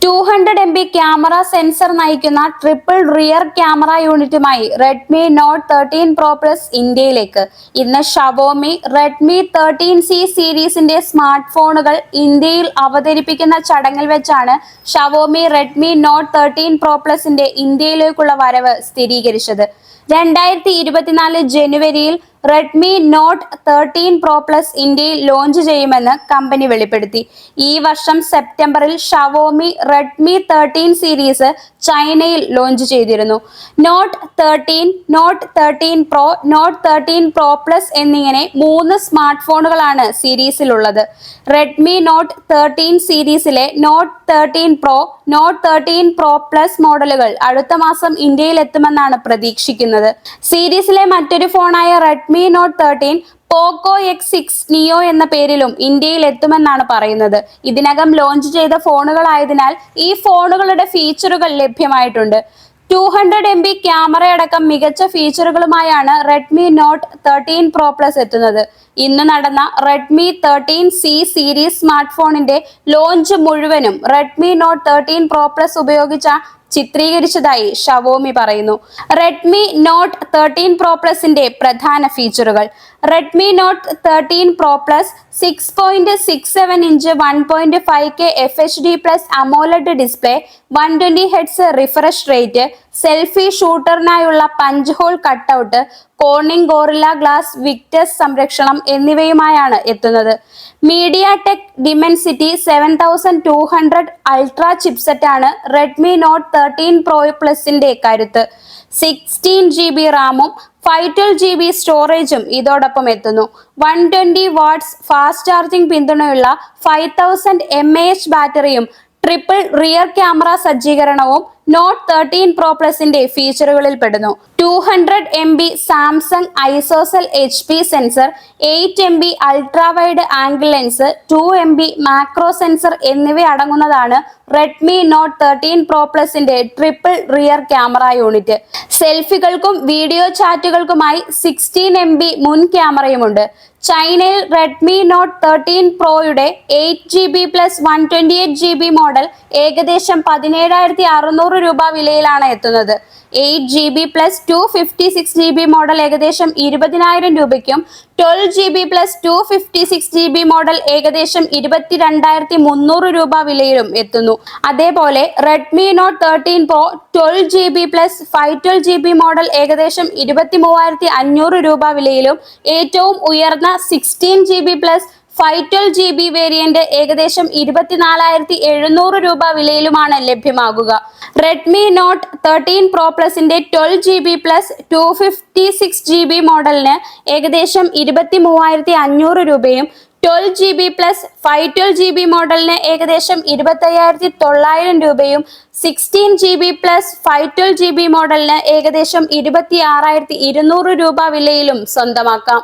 200 MB camera sensor നയിക്കുന്ന triple rear camera യൂണിറ്റുമായി Redmi not 13 pro plus ഇന്ത്യയിലേക്ക്. ഇന്ന് ഷവോമി റെഡ്മി 13C സീരീസിന്റെ സ്മാർട്ട് ഫോണുകൾ ഇന്ത്യയിൽ അവതരിപ്പിക്കുന്ന ചടങ്ങിൽ വെച്ചാണ് ഷവോമി റെഡ്മി നോട്ട് 13 പ്രോ പ്ലസിന്റെ ഇന്ത്യയിലേക്കുള്ള വരവ് സ്ഥിരീകരിച്ചത്. 2024 ജനുവരിയിൽ റെഡ്മി നോട്ട് 13 പ്രോ പ്ലസ് ഇന്ത്യയിൽ ലോഞ്ച് ചെയ്യുമെന്ന് കമ്പനി വെളിപ്പെടുത്തി. ഈ വർഷം സെപ്റ്റംബറിൽ ഷവോമി റെഡ്മി 13 സീരീസ് ചൈനയിൽ ലോഞ്ച് ചെയ്തിരുന്നു. Note 13, Note 13 Pro, Note 13 pro Plus എന്നിങ്ങനെ 3 സ്മാർട്ട് ഫോണുകളാണ് സീരീസിലുള്ളത്. റെഡ്മി നോട്ട് 13 സീരീസിലെ Note 13 Pro, Note 13 pro Plus മോഡലുകൾ അടുത്ത മാസം ഇന്ത്യയിൽ എത്തുമെന്നാണ് പ്രതീക്ഷിക്കുന്നത്. സീരീസിലെ മറ്റൊരു ഫോണായ റെഡ്മി നോട്ട് 13 പോക്കോ X6 നിയോ എന്ന പേരിലും ഇന്ത്യയിൽ എത്തുമെന്നാണ് പറയുന്നത്. ഇതിനകം ലോഞ്ച് ചെയ്ത ഫോണുകളായതിനാൽ ഈ ഫോണുകളുടെ ഫീച്ചറുകൾ ലഭ്യമായിട്ടുണ്ട്. 200 MB ക്യാമറയടക്കം മികച്ച ഫീച്ചറുകളുമായാണ് റെഡ്മി നോട്ട് 13 പ്രോ പ്ലസ് എത്തുന്നത്. ഇന്ന് നടന്ന റെഡ്മി 13C സീരീസ് സ്മാർട്ട് ഫോണിന്റെ ലോഞ്ച് മുഴുവനും റെഡ്മി നോട്ട് 13 പ്രോ പ്ലസ് ഉപയോഗിച്ച ചിത്രീകരിച്ചതായി ഷവോമി പറയുന്നു. റെഡ്മി നോട്ട് 13 പ്രോ പ്ലസിന്റെ പ്രധാന ഫീച്ചറുകൾ. Redmi not 13 pro plus 6.67 inch 1.5K FHD plus AMOLED display, 120 Hz refresh rate, selfie ഷൂട്ടറിനായുള്ള punch hole cutout, Corning Gorilla glass Victus സംരക്ഷണം എന്നിവയുമായാണ് എത്തുന്നത്. മീഡിയാടെക് ഡിമെൻസിറ്റി 7200 അൾട്രാ ചിപ്സെറ്റാണ് റെഡ്മി നോട്ട് 13 പ്രോ പ്ലസിന്റെ കരുത്ത്. 16GB റാമും 512GB സ്റ്റോറേജും ഇതോടൊപ്പം എത്തുന്നു. 120 വാട്ട്സ് ഫാസ്റ്റ് ചാർജിംഗ് പിന്തുണയുള്ള 5000 mAh ബാറ്ററിയും ട്രിപ്പിൾ റിയർ ക്യാമറ സജ്ജീകരണവും നോട്ട് 13 പ്രോ പ്ലസിന്റെ ഫീച്ചറുകളിൽ പെടുന്നു. 200 MB Samsung ISOCELL HP sensor, 8 MB ultra wide angle lens, 2 MB macro sensor എന്നിവ അടങ്ങുന്നതാണ് റെഡ്മി നോട്ട് 13 പ്രോ പ്ലസിന്റെ ട്രിപ്പിൾ റിയർ ക്യാമറ യൂണിറ്റ്. സെൽഫികൾക്കും വീഡിയോ ചാറ്റുകൾക്കുമായി 16 MB മുൻ ക്യാമറയുമുണ്ട്. ചൈനയിൽ റെഡ്മി നോട്ട് 13 പ്രോയുടെ 8GB പ്ലസ് 128GB മോഡൽ ഏകദേശം 17,600 രൂപ വിലയിലാണ് എത്തുന്നത്. 8GB പ്ലസ് 256GB മോഡൽ ഏകദേശം 20,000 രൂപയ്ക്കും 12GB പ്ലസ് 256GB മോഡൽ ഏകദേശം 22,300 രൂപ വിലയിലും എത്തുന്നു. അതേപോലെ Redmi not 13 Pro 12GB plus 512GB model ഏകദേശം 23,500 രൂപ വിലയിലും ഏറ്റവും ഉയർന്ന 16GB പ്ലസ് 512GB വേരിയന്റ് ഏകദേശം 24,700 രൂപ വിലയിലുമാണ് ലഭ്യമാകുക. റെഡ്മി നോട്ട് 13 പ്രോ പ്ലസിന്റെ 12GB പ്ലസ് 256GB മോഡലിന് ഏകദേശം 23,500 രൂപയും 12GB പ്ലസ് 512GB മോഡലിന് ഏകദേശം 25,900 രൂപയും 16GB പ്ലസ് 512GB മോഡലിന് ഏകദേശം 26,200 രൂപ വിലയിലും സ്വന്തമാക്കാം.